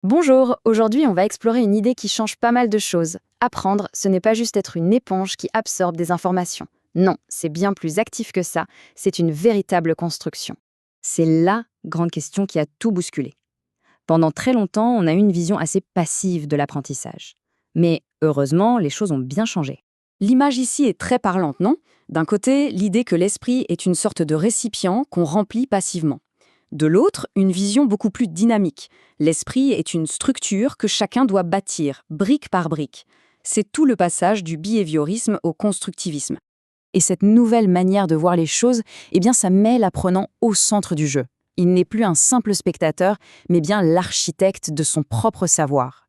Bonjour, aujourd'hui on va explorer une idée qui change pas mal de choses. Apprendre, ce n'est pas juste être une éponge qui absorbe des informations. Non, c'est bien plus actif que ça, c'est une véritable construction. C'est la grande question qui a tout bousculé. Pendant très longtemps, on a eu une vision assez passive de l'apprentissage. Mais heureusement, les choses ont bien changé. L'image ici est très parlante, non? D'un côté, l'idée que l'esprit est une sorte de récipient qu'on remplit passivement. De l'autre, une vision beaucoup plus dynamique. L'esprit est une structure que chacun doit bâtir, brique par brique. C'est tout le passage du behaviorisme au constructivisme. Et cette nouvelle manière de voir les choses, ça met l'apprenant au centre du jeu. Il n'est plus un simple spectateur, mais bien l'architecte de son propre savoir.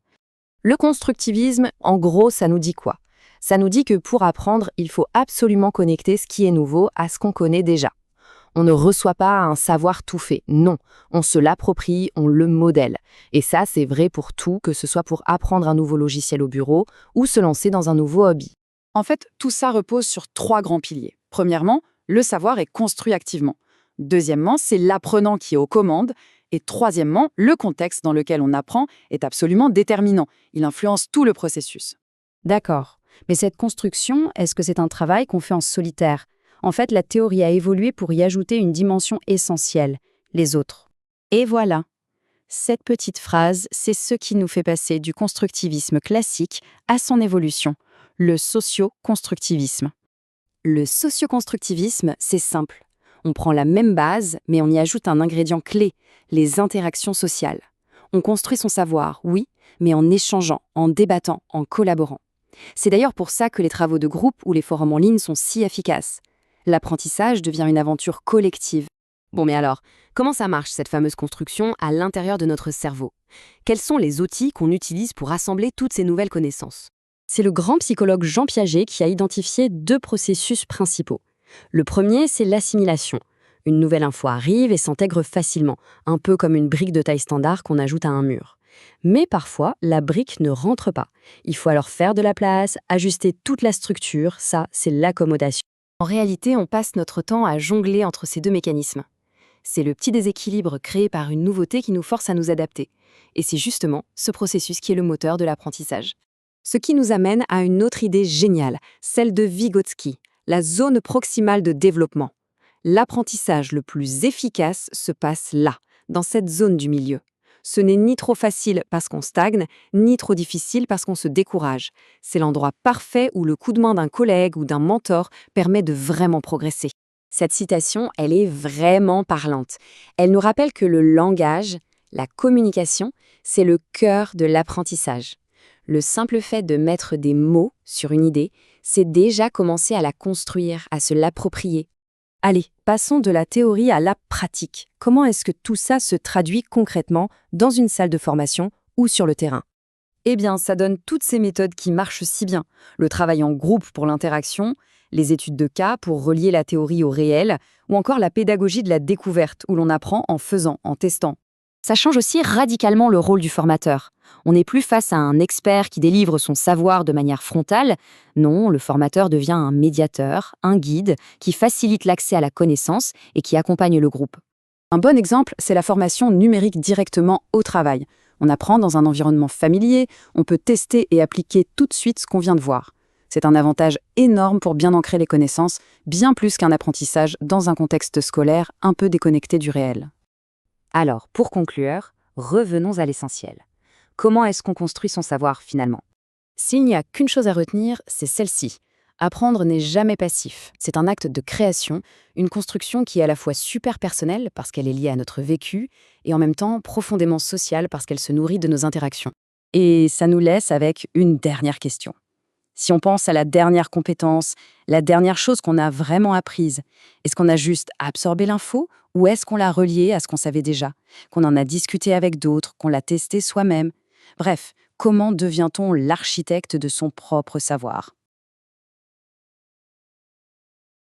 Le constructivisme, en gros, ça nous dit quoi? Ça nous dit que pour apprendre, il faut absolument connecter ce qui est nouveau à ce qu'on connaît déjà. On ne reçoit pas un savoir tout fait, non. On se l'approprie, on le modèle. Et ça, c'est vrai pour tout, que ce soit pour apprendre un nouveau logiciel au bureau ou se lancer dans un nouveau hobby. En fait, tout ça repose sur trois grands piliers. Premièrement, le savoir est construit activement. Deuxièmement, c'est l'apprenant qui est aux commandes. Et troisièmement, le contexte dans lequel on apprend est absolument déterminant. Il influence tout le processus. D'accord. Mais cette construction, est-ce que c'est un travail qu'on fait en solitaire? En fait, la théorie a évolué pour y ajouter une dimension essentielle, les autres. Et voilà. Cette petite phrase, c'est ce qui nous fait passer du constructivisme classique à son évolution, le socio-constructivisme. Le socioconstructivisme, c'est simple. On prend la même base, mais on y ajoute un ingrédient clé, les interactions sociales. On construit son savoir, oui, mais en échangeant, en débattant, en collaborant. C'est d'ailleurs pour ça que les travaux de groupe ou les forums en ligne sont si efficaces. L'apprentissage devient une aventure collective. Bon, mais alors, comment ça marche cette fameuse construction à l'intérieur de notre cerveau? Quels sont les outils qu'on utilise pour assembler toutes ces nouvelles connaissances? C'est le grand psychologue Jean Piaget qui a identifié deux processus principaux. Le premier, c'est l'assimilation. Une nouvelle info arrive et s'intègre facilement, un peu comme une brique de taille standard qu'on ajoute à un mur. Mais parfois, la brique ne rentre pas. Il faut alors faire de la place, ajuster toute la structure, ça, c'est l'accommodation. En réalité, on passe notre temps à jongler entre ces deux mécanismes. C'est le petit déséquilibre créé par une nouveauté qui nous force à nous adapter. Et c'est justement ce processus qui est le moteur de l'apprentissage. Ce qui nous amène à une autre idée géniale, celle de Vygotsky, la zone proximale de développement. L'apprentissage le plus efficace se passe là, dans cette zone du milieu. Ce n'est ni trop facile parce qu'on stagne, ni trop difficile parce qu'on se décourage. C'est l'endroit parfait où le coup de main d'un collègue ou d'un mentor permet de vraiment progresser. Cette citation, elle est vraiment parlante. Elle nous rappelle que le langage, la communication, c'est le cœur de l'apprentissage. Le simple fait de mettre des mots sur une idée, c'est déjà commencer à la construire, à se l'approprier. Allez, passons de la théorie à la pratique. Comment est-ce que tout ça se traduit concrètement dans une salle de formation ou sur le terrain? Eh bien, ça donne toutes ces méthodes qui marchent si bien. Le travail en groupe pour l'interaction, les études de cas pour relier la théorie au réel, ou encore la pédagogie de la découverte, où l'on apprend en faisant, en testant. Ça change aussi radicalement le rôle du formateur. On n'est plus face à un expert qui délivre son savoir de manière frontale. Non, le formateur devient un médiateur, un guide, qui facilite l'accès à la connaissance et qui accompagne le groupe. Un bon exemple, c'est la formation numérique directement au travail. On apprend dans un environnement familier, on peut tester et appliquer tout de suite ce qu'on vient de voir. C'est un avantage énorme pour bien ancrer les connaissances, bien plus qu'un apprentissage dans un contexte scolaire un peu déconnecté du réel. Alors, pour conclure, revenons à l'essentiel. Comment est-ce qu'on construit son savoir finalement? S'il n'y a qu'une chose à retenir, c'est celle-ci. Apprendre n'est jamais passif. C'est un acte de création, une construction qui est à la fois super personnelle parce qu'elle est liée à notre vécu et en même temps profondément sociale parce qu'elle se nourrit de nos interactions. Et ça nous laisse avec une dernière question. Si on pense à la dernière compétence, la dernière chose qu'on a vraiment apprise, est-ce qu'on a juste absorbé l'info ou est-ce qu'on l'a reliée à ce qu'on savait déjà, qu'on en a discuté avec d'autres, qu'on l'a testé soi-même? Bref, comment devient-on l'architecte de son propre savoir?